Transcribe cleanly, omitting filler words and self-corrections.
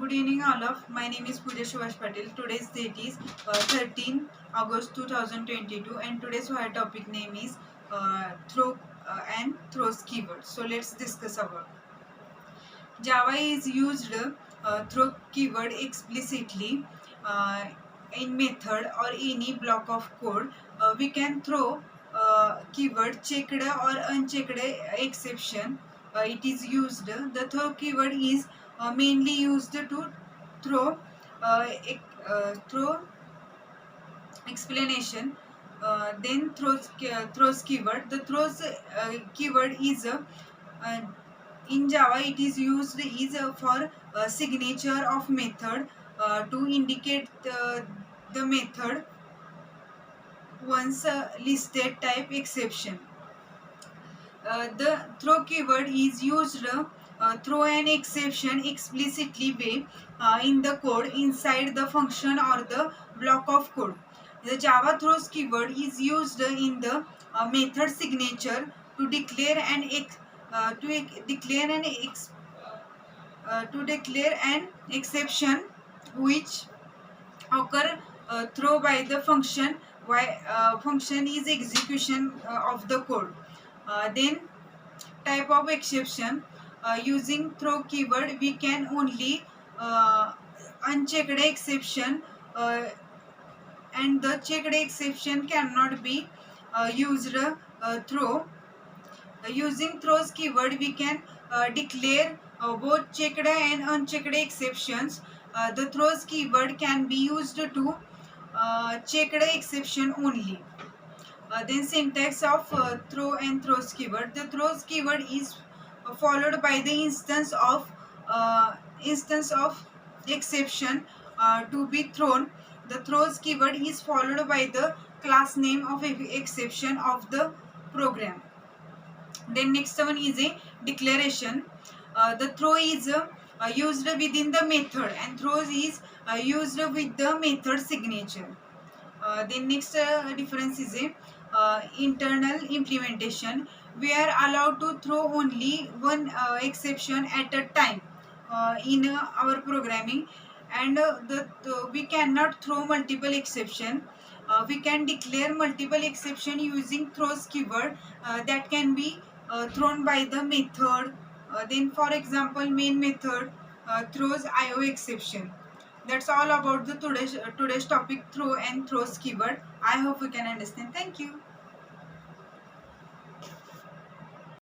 Good evening, all of. My name is Pooja Shivash Patel. Today's date is 13 August 2022, and today's our topic name is throw and throws keyword. So let's discuss about. Java is used throw keyword explicitly uh, in method or any block of code. We can throw keyword checked or unchecked exception. It is used. The throw keyword is mainly used to throw throw explanation. Then throws keyword. The throws keyword is uh, in Java. It is used is for signature of method to indicate the method once listed type exception. The throw keyword is used throw an exception explicitly way in the code inside the function or the block of code. The Java throws keyword is used in the method signature to declare an exception which occur through by the function function is execution of the code. Then type of exception using throw keyword we can only unchecked exception and the checked exception cannot be used through. Using throws keyword we can declare both checked and unchecked exceptions. The throws keyword can be used to checked exception only. Then syntax of throw and throws keyword. The throws keyword is followed by the instance of exception to be thrown. The throws keyword is followed by the class name of exception of the program. Then next one is a declaration. The throw is used within the method and throws is used with the method signature. Then next difference is a internal implementation. We are allowed to throw only one exception at a time in our programming, and we cannot throw multiple exception. We can declare multiple exception using throws keyword that can be thrown by the method. Then for example main method throws IO exception. That's all about the today's topic throw and throws keyword. I hope you can understand. Thank you.